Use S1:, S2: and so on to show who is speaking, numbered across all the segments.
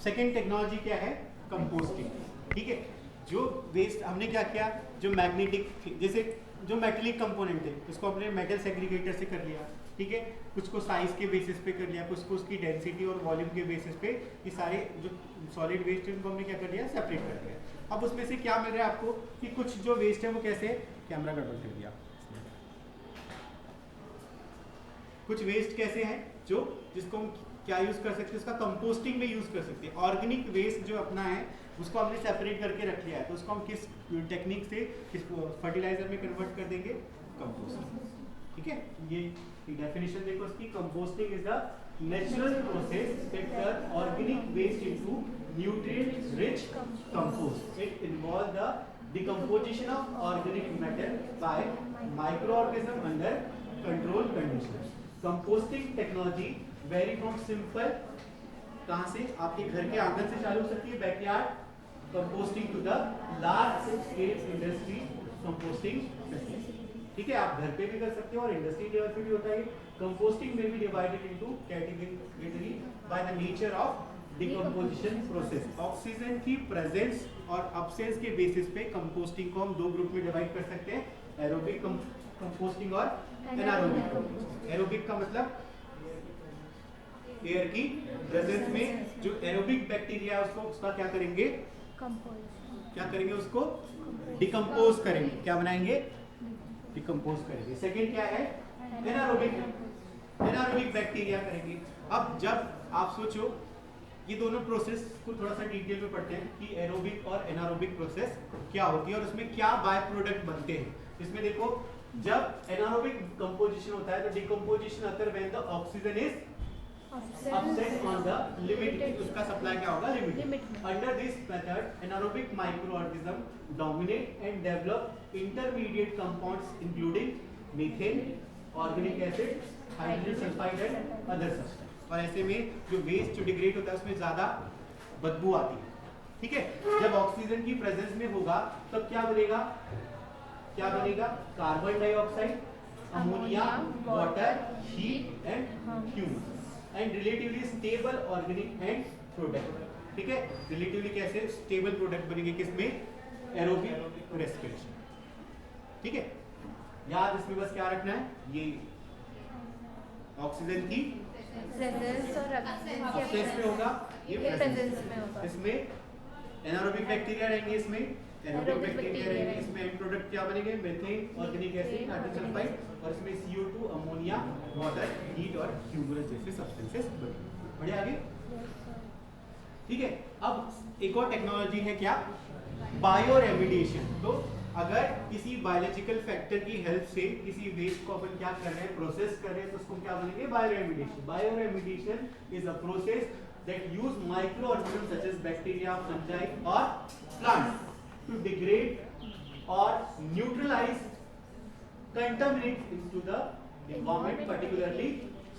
S1: Second technology क्या है, composting. ठीक है, जो वेस्ट हमने क्या किया, जो मैग्नेटिक जैसे जो मेटेलिक कंपोनेंट है उसको अपने मेटल सेग्रीगेटर से कर लिया। ठीक है, कुछ को साइज के बेसिस पे कर लिया, कुछ को उसकी डेंसिटी और वॉल्यूम के बेसिस पे ये सारे जो सॉलिड वेस्ट है उनको हमने क्या कर लिया, सेपरेट कर दिया। अब उसमें से क्या मिल रहा है आपको कि कुछ जो वेस्ट है वो कैसे, कैमरा गड़बड़ कर दिया, कुछ वेस्ट कैसे हैं जो जिसको हम क्या यूज कर सकते हैं, उसका कंपोस्टिंग में यूज कर सकते हैं। ऑर्गेनिक वेस्ट जो अपना है उसको हमने सेपरेट करके रख लिया है, तो उसको हम किस टेक्निक से किस फर्टिलाइजर में कन्वर्ट कर देंगे, कंपोस्टिंग। ठीक है, ये डेफिनेशन देखो इसकी, composting is the natural process that turn organic waste into nutrient rich compost. It involve the decomposition of organic matter by microorganism under control conditions. Composting technology vary from simple, कहां से, आपके घर के आंगन से चालू हो सकती है, backyard composting, to the large scale industry composting facility. ठीक है, आप घर पे भी कर सकते हो और इंडस्ट्री लेवल पे भी होता है। कंपोस्टिंग में भी divided into category by the nature of decomposition process. Oxygen की प्रेजेंस और अब्सेंस के बेसिस पे कंपोस्टिंग को हम दो ग्रुप में डिवाइड कर सकते हैं, एरोबिक कंपोस्टिंग और एनारोबिक कंपोस्टिंग। एरोबिक का मतलब एयर की प्रेजेंस में जो एरोबिक बैक्टीरिया है उसको उसका क्या करेंगे, क्या करेंगे, उसको डिकम्पोज करेंगे, क्या बनाएंगे, डिकम्पोज करेंगे। सेकेंड क्या है, एनारोबिक, एनारोबिक बैक्टीरिया करेंगे। अब जब आप सोचो ये दोनों प्रोसेस को थोड़ा सा डिटेल में पढ़ते हैं कि एरोबिक और एनारोबिक प्रोसेस क्या होती है और उसमें क्या बाय प्रोडक्ट बनते हैं। इसमें देखो, जब एनारोबिक कंपोजिशन होता है तो decomposition occur when the oxygen is absent on the limit, उसका सप्लाई क्या होगा, limit. Under this method anaerobic microorganism dominate and develop intermediate compounds including methane, organic acid, hydrogen sulphide and other substance. और ऐसे में जो waste जो degrade होता है उसमें ज्यादा बदबू आती है। ठीक है, जब ऑक्सीजन की प्रेजेंस में होगा तब क्या बनेगा, क्या बनेगा, carbon dioxide, ammonia, water, heat and humus and relatively stable organic and product. ठीक है, रिलेटिवली कैसे स्टेबल प्रोडक्ट बनेंगे, किसमें, एरोबिक रेस्पिरेशन। ठीक है, याद इसमें बस क्या रखना है, ये ऑक्सीजन की
S2: प्रेजेंस और
S1: अब्सेंस में होगा, ये
S2: प्रेजेंस में होगा।
S1: इसमें एनारोबिक बैक्टीरिया रहेंगे, इसमें एरोबिक बैक्टीरिया रहेंगे। इसमें एंड प्रोडक्ट क्या बनेंगे, methane, organic acid, hydrogen sulphide, और इसमें CO2, अमोनिया, वाटर, हीट और ह्यूमरस जैसे सब्सटेंसेस बनेंगे। बढ़िया, आगे। ठीक है, अब एक और टेक्नोलॉजी है क्या, बायो रेमिडिएशन। तो अगर किसी बायोलॉजिकल फैक्टर की हेल्प से किसी वेस्ट को अपन क्या कर रहे हैं, प्रोसेस कर रहे हैं, तो उसको क्या बोलेंगे, bio remediation. Bio remediation is a process that use microorganisms such as bacteria, fungi or plants to degrade or neutralize contaminants into the environment, particularly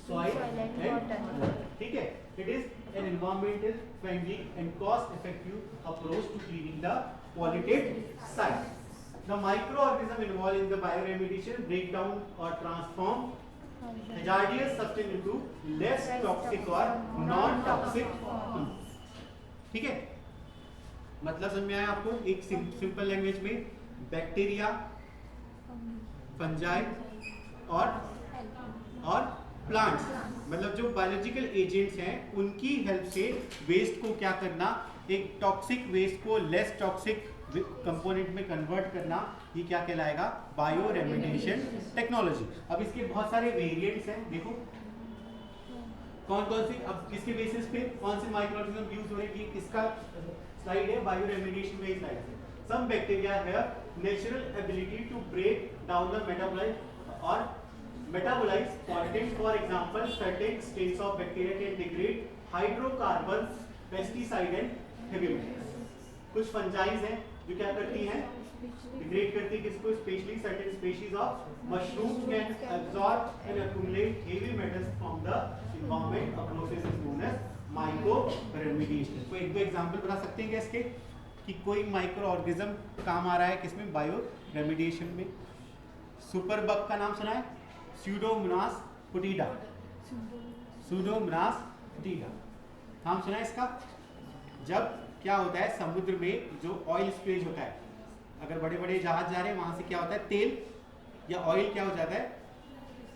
S1: soil and water. ठीक है, it is an environmental friendly and cost effective approach to cleaning the polluted site. The microorganism involved in the bioremediation break down or transform hazardous substance into less toxic or non toxic compounds. ठीक है, मतलब समझ में आया आपको, एक simple language में, bacteria, fungi और प्लांट्स, मतलब जो बायोलॉजिकल एजेंट्स हैं उनकी हेल्प से वेस्ट को क्या करना, एक टॉक्सिक वेस्ट को लेस टॉक्सिक कंपोनेंट में कन्वर्ट करना, ये क्या कहलाएगा, बायो रेमिडिएशन टेक्नोलॉजी। अब इसके बहुत सारे वेरिएंट्स हैं, देखो कौन कौन सी, अब इसके बेसिस पे कौन से माइक्रोऑर्गेनिज्म यूज हो रहे हैं, ये किसका स्लाइड है, बायो रेमिडिएशन में स्लाइड है। Some bacteria have natural ability to break down the metabolize pollutants. For example, certain strains of bacteria can degrade hydrocarbons, pesticide and heavy metals. कुछ फंजाइज हैं जो क्या करती हैं, डिग्रेड करती है किसको, specially certain species of mushrooms can absorb and accumulate heavy metals from the environment. A process is known as micro remediation. कोई एक दो एग्जांपल बता सकते हैं क्या इसके, कि कोई माइक्रो ऑर्गेनिज्म काम आ रहा है किसमें, बायो रेमिडिएशन में। सुपर बग का नाम सुना है, स्यूडोमोनास फुटिडा, स्यूडोमोनास फुटिडा नाम सुना है इसका, जब क्या होता है समुद्र में जो ऑयल स्प्रेज होता है, अगर बड़े बड़े जहाज जा रहे हैं वहां से क्या होता है तेल या ऑयल क्या हो जाता है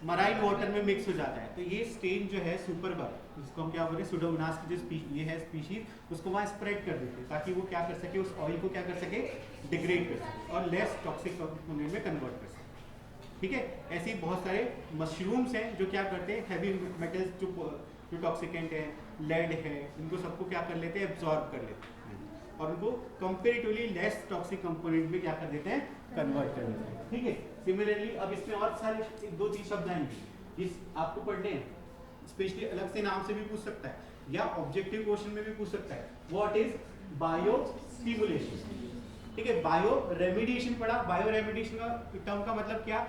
S1: मराइन वाटर में मिक्स हो जाता है, तो ये स्टेन जो है सुपर बग जिसको हम क्या बोल रहे हैं सुडोमोनास की जो ये है स्पीशीज उसको वहाँ स्प्रेड कर देते हैं ताकि वो क्या कर सके उस ऑयल को क्या कर सके डिग्रेड कर सके और लेस टॉक्सिक कंपोनेंट में कन्वर्ट कर सके। ठीक है, ऐसे ही बहुत सारे मशरूम्स हैं जो क्या करते हैं हैवी मेटल्स जो टॉक्सिकेंट है लेड है इनको सबको क्या कर लेते हैं एब्जॉर्ब कर लेते हैं और उनको कंपेरेटिवली लेस टॉक्सिक कंपोनेंट में क्या कर देते हैं कन्वर्ट कर देते हैं। ठीक है, सिमिलरली अब इसमें और सारे 2-3 शब्द आएंगे जिस आपको पढ़ने हैं, स्पेशली अलग से नाम से भी पूछ सकता है या ऑब्जेक्टिव क्वेश्चन में भी पूछ सकता है। What is bio stimulation? ठीक है, बायो रेमिडिएशन पढ़ा। बायो रेमिडिएशन का टर्म का मतलब क्या,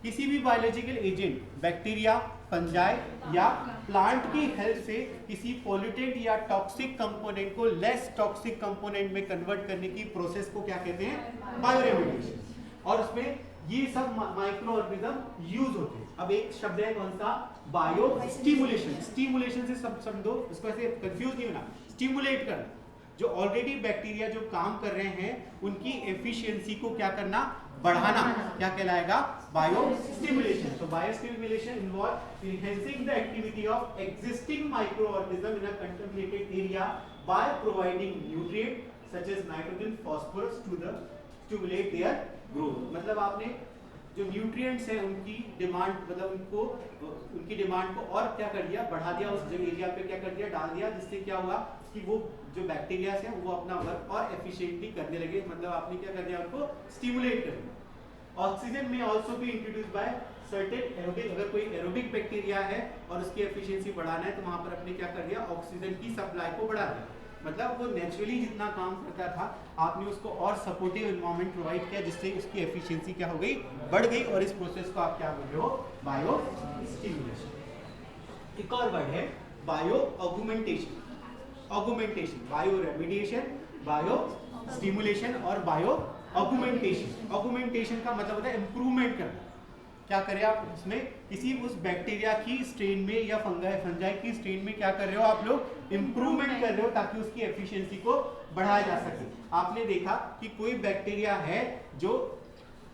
S1: किसी भी बायोलॉजिकल एजेंट बैक्टीरिया फंजाई या प्लांट की हेल्प से किसी पॉल्यूटेंट या टॉक्सिक कंपोनेंट को लेस टॉक्सिक कंपोनेंट में कन्वर्ट करने की प्रोसेस को क्या कहते हैं बायो रेमिडिएशन, और उसमें ये सब माइक्रो ऑर्गेनिज्म यूज होते हैं। अब एक शब्द है कौन सा बायो स्टिमुलेशन, स्टिमुलेशन से सब समझो, इसको ऐसे कंफ्यूज नहीं होना, स्टिमुलेट करना, जो ऑलरेडी बैक्टीरिया जो काम कर रहे हैं उनकी एफिशिएंसी को क्या करना बढ़ाना, क्या कहलाएगा बायो स्टिमुलेशन। तो bio stimulation involve enhancing the activity of existing micro organism in a contaminated area by providing nutrient such as nitrogen phosphorus to the stimulate their growth. मतलब आपने जो न्यूट्रिएंट्स हैं उनकी डिमांड मतलब उनको उनकी डिमांड को और क्या कर दिया बढ़ा दिया, उस जगह एरिया पे क्या कर दिया डाल दिया, जिससे क्या हुआ कि वो जो बैक्टीरिया हैं वो अपना वर्क और एफिशिएंटली करने लगे। मतलब आपने क्या कर दिया उनको स्टिमुलेट कर दिया। ऑक्सीजन में also be introduced by certain aerobic, अगर कोई एरोबिक बैक्टीरिया है और उसकी एफिशिएंसी बढ़ाना है तो वहां पर अपने क्या कर दिया ऑक्सीजन की सप्लाई को बढ़ा दिया। मतलब वो नेचुरली जितना काम करता था आपने उसको और सपोर्टिव एनवायरनमेंट प्रोवाइड किया जिससे उसकी एफिशिएंसी क्या हो गई बढ़ गई, और इस प्रोसेस को आप क्या बोल रहे हो बायो स्टिमुलेशन। एक और वर्ड है bio augmentation, augmentation, bio remediation, bio stimulation और बायो ऑगुमेंटेशन। ऑगुमेंटेशन का मतलब होता है इंप्रूवमेंट करना, क्या करें आप उसमें किसी उस बैक्टीरिया की स्ट्रेन में या फंजाई की स्ट्रेन में क्या कर रहे हो आप लोग इंप्रूवमेंट कर रहे हो ताकि उसकी एफिशिएंसी को बढ़ाया जा सके। आपने देखा कि कोई बैक्टीरिया है जो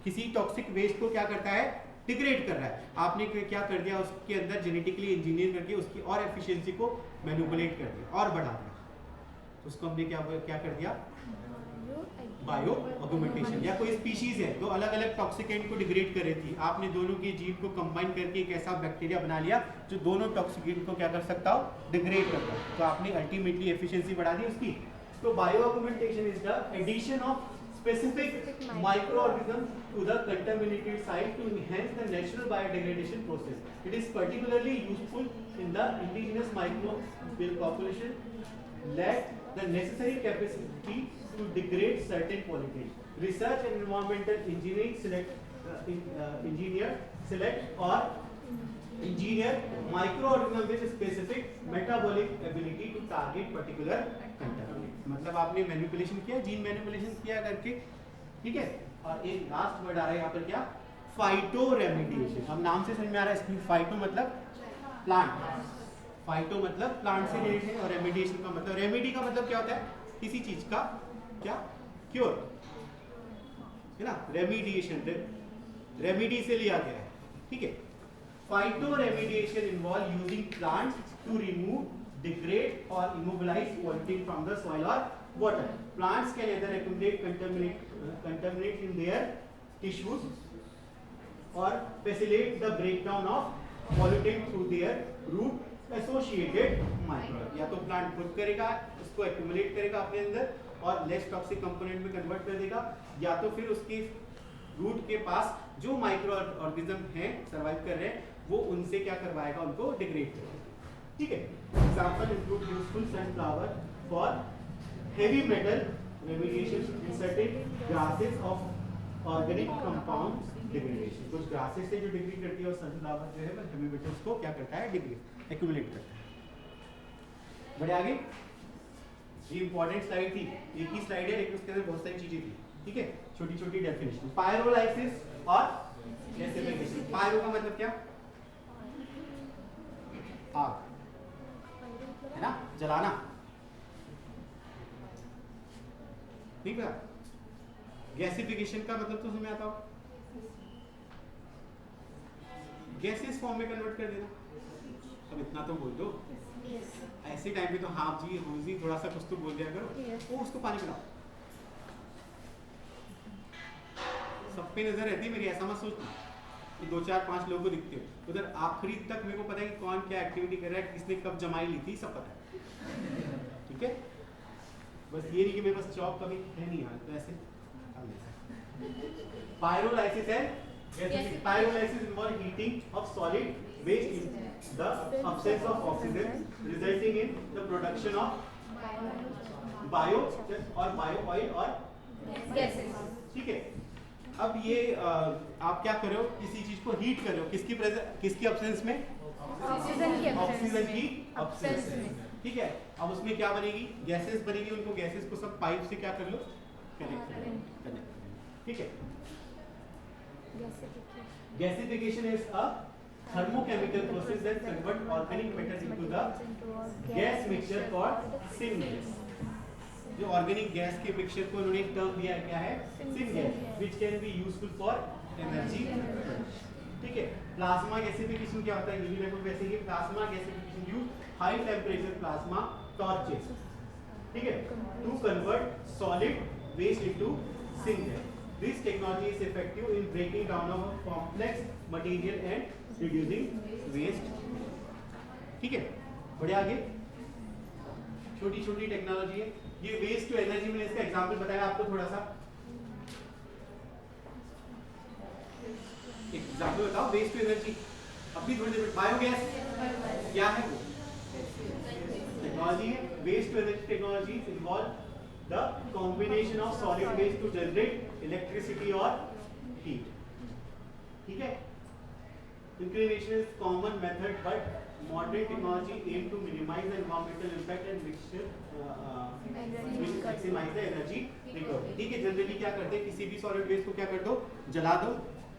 S1: किसी टॉक्सिक वेस्ट को क्या करता है डिग्रेड कर रहा है, आपने क्या कर दिया उसके अंदर जेनेटिकली इंजीनियर करके उसकी और एफिशिएंसी को मैनिपुलेट कर दिया और बढ़ा दिया, तो उसको हमने क्या कर दिया बायो ऑगुमेंटेशन। या कोई स्पीशीज है दो अलग अलग टॉक्सिकेंट को डिग्रेड कर रही थी, आपने दोनों के जीन को कंबाइन करके एक ऐसा बैक्टीरिया बना लिया जो दोनों टॉक्सिकेंट को क्या कर सकता हो डिग्रेड करता हो, तो आपने अल्टीमेटली एफिशिएंसी बढ़ा दी उसकी। तो bio augmentation is the addition of specific microorganism to the contaminated site to enhance the natural biodegradation process. It is particularly useful in the indigenous microbial population lack the necessary capacity to degrade certain pollutants. Research and environmental engineering select or engineer microorganism with specific metabolic ability to target particular contaminant. मतलब आपने manipulation किया, gene manipulation किया करके, ठीक है। और एक last word आ रहा है यहाँ पर क्या फाइटो रेमिडिएशन। अब नाम से समझ में आ रहा है इसकी फाइटो मतलब प्लांट, फाइटो मतलब प्लांट से रिलेटेड, और रेमिडिएशन का मतलब रेमेडी का मतलब क्या होता है किसी चीज का क्या क्योर है ना, रेमिडिएशन रेमिडी से लिया गया है, ठीक है। Phyto remediation involve using plants to remove, degrade or immobilize polluting from the soil or water. Plants can either accumulate contaminate in their tissues or facilitate the breakdown of pollutant through their root associated microbes. या तो plant खुद करेगा उसको accumulate करेगा अपने अंदर और less toxic component में कन्वर्ट कर देगा, या तो फिर उसके रूट के पास जो माइक्रो ऑर्गेनिज्म हैं सर्वाइव कर रहे हैं वो उनसे क्या करवाएगा उनको डिग्रेड करेगा, ठीक है। Example include useful sunflower for heavy metal remediation in certain grasses of organic compounds degradation. कुछ grasses से जो डिग्रेड करती है और sunflower जो है वो heavy metals को क्या करता है डिग्रेड एक्यूमुलेट करता है। बढ़े आगे, ये इंपॉर्टेंट स्लाइड थी, एक ही स्लाइड है लेकिन उसके अंदर बहुत सारी चीजें थी, ठीक है, छोटी छोटी डेफिनेशन। पायरोलाइसिस और गैसिफिकेशन। पायरो का मतलब क्या आग है ना, जलाना, नहीं पता? गैसिफिकेशन का मतलब तो समझ में आता हो, गैसेस फॉर्म में कन्वर्ट कर देना। अब इतना तो बोल दो, ऐसे टाइम पे तो हाँ जी हाँ जी थोड़ा सा कुछ तो बोल दिया करो। वो उसको पानी पिलाओ। सब पे नजर रहती है मेरी, ऐसा मत सोचना कि 2-4-5 लोगों को दिखते हो। उधर आखिरी तक मेरे को पता है कि कौन क्या एक्टिविटी कर रहा है, किसने कब जमाई ली थी, सब पता है। ठीक है, बस ये नहीं कि मेरे पास जॉब कभी है नहीं यार, तो ऐसे पायरोलाइसिस है। Pyrolysis involves heating of solid waste in the absence of oxygen, resulting in the production of bio और bio oil और gases। ठीक है, अब ये आप क्या कर रहे हो, किसी चीज को हीट कर रहे हो, किसकी absence में? ऑक्सीजन की absence में। ठीक है, अब उसमें क्या बनेगी? गैसेस बनेगी। उनको गैसेस को सब पाइप से क्या कर लो, कनेक्ट। ठीक है, gasification is a thermochemical process that converts organic matter into the gas mixture called syngas। जो ऑर्गेनिक गैस के मिक्सचर को उन्होंने एक टर्म दिया है, क्या है? syngas, which can be useful for energy। ठीक है, प्लाज्मा गैसिफिकेशन क्या होता है? ये भी लगभग वैसे ही। Plasma gasification use high temperature plasma torches, ठीक है, to convert solid waste into syngas। This technology is effective in breaking down of complex material and reducing waste। ठीक है, बढ़े आगे। छोटी छोटी टेक्नोलॉजी है ये। वेस्ट टू एनर्जी, मैंने इसका एग्जांपल बताया आपको थोड़ा सा। एग्जांपल बताओ वेस्ट टू एनर्जी। अभी थोड़ी देर बायोगैस क्या है? वो टेक्नोलॉजी है। Waste to energy technology involve the combination of solid waste to generate electricity or heat। ठीक है, inclination is common method but modern technology aim to minimize the environmental impact and maximize the energy recovery। ठीक है, generally क्या करते हैं, किसी भी solid waste को क्या कर दो, जला दो,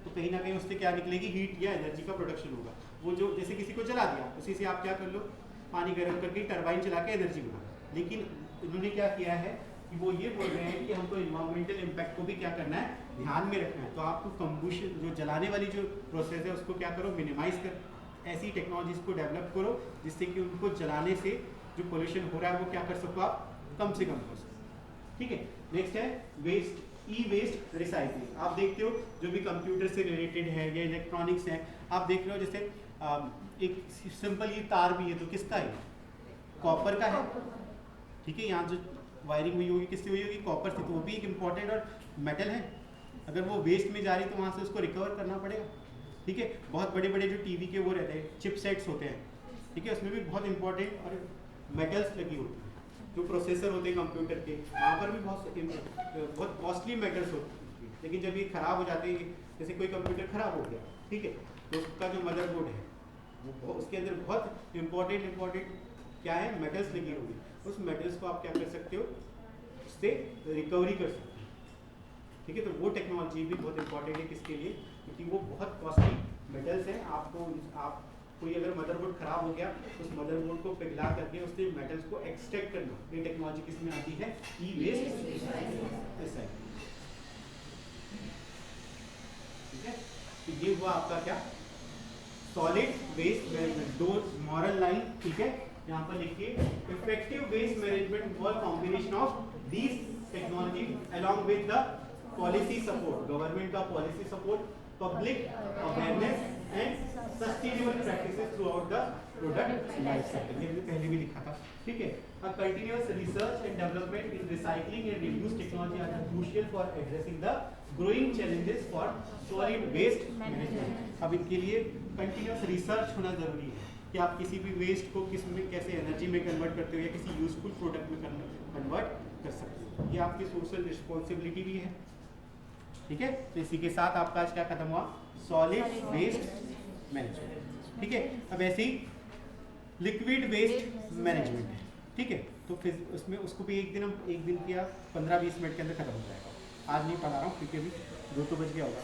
S1: तो कहीं ना कहीं उससे क्या निकलेगी? हीट या एनर्जी का प्रोडक्शन होगा। वो जो जैसे किसी को जला दिया, उसी से आप क्या कर लो, पानी गर्म करके टरबाइन चला के एनर्जी बना। लेकिन इन्होंने क्या किया है कि वो ये बोल रहे हैं कि हमको इन्वायरमेंटल इम्पैक्ट को भी क्या करना है, ध्यान में रखना है। तो आपको कंबुशन, जो जलाने वाली जो प्रोसेस है, उसको क्या करो, मिनिमाइज कर, ऐसी टेक्नोलॉजीज को डेवलप करो जिससे कि उनको जलाने से जो पोल्यूशन हो रहा है वो क्या कर सको आप, कम से कम कर सको। ठीक है, नेक्स्ट है वेस्ट, ई वेस्ट रिसाइकलिंग। आप देखते हो जो भी कंप्यूटर से रिलेटेड है या इलेक्ट्रॉनिक्स है, आप देख रहे हो जैसे एक सिंपल ये तार भी है, तो किसका है? कॉपर का है। ठीक है, यहाँ जो वायरिंग हुई होगी किससे हुई होगी? कॉपर से। तो वो भी एक इम्पॉर्टेंट और मेटल है। अगर वो वेस्ट में जा रही तो वहाँ से उसको रिकवर करना पड़ेगा। ठीक है, बहुत बड़े बड़े जो टीवी के वो रहते हैं, चिपसेट्स होते हैं, ठीक है, उसमें भी बहुत इंपॉर्टेंट और मेटल्स लगी होती है। जो प्रोसेसर होते हैं कंप्यूटर के, वहाँ पर भी बहुत कॉस्टली मेटल्स होते हैं। लेकिन जब ये खराब हो जाते हैं, जैसे कोई कंप्यूटर खराब हो गया, ठीक है, तो उसका जो मदरबोर्ड है वो उसके अंदर बहुत इंपॉर्टेंट क्या है, मेटल्स लगी होगी। उस मेटल्स को आप क्या कर सकते हो, उससे रिकवरी कर सकते हो। ठीक है, तो वो टेक्नोलॉजी भी बहुत इंपॉर्टेंट है। किसके लिए? क्योंकि वो बहुत कॉस्टली मेटल्स हैं। आपको कोई अगर मदरबोर्ड खराब हो गया, उस मदरबोर्ड को पिघला करके उससे मेटल्स को एक्सट्रैक्ट करना, ये टेक्नोलॉजी किसमें आती है? E waste recycling. ठीक है, तो ये हुआ आपका क्या, सॉलिड वेस्ट मैनेजमेंट। दो मॉरल लाइन, ठीक है, यहाँ पर लिखिए, effective waste management involve combination of these technology along with the policy support, government का policy support, public awareness and sustainable practices throughout the product life cycle. ये पहले भी लिखा था। ठीक है, a continuous research and development in recycling and reuse technology are crucial for addressing the growing challenges for solid waste management. अब इनके लिए कंटिन्यूअस रिसर्च होना जरूरी है कि आप किसी भी वेस्ट को किस में कैसे एनर्जी में कन्वर्ट करते हो या किसी यूजफुल प्रोडक्ट में कन्वर्ट कर सकते हो। ये आपकी सोशल रिस्पॉन्सिबिलिटी भी है। ठीक है, तो इसी के साथ आपका आज क्या खत्म हुआ, सॉलिड वेस्ट मैनेजमेंट। ठीक है, अब ऐसे ही लिक्विड वेस्ट मैनेजमेंट है। ठीक है, तो फिर उसमें उसको भी एक दिन किया 15-20 मिनट के अंदर खत्म हो जाएगा। आज नहीं पढ़ा रहा हूँ क्योंकि अभी 2 तो बज गया होगा।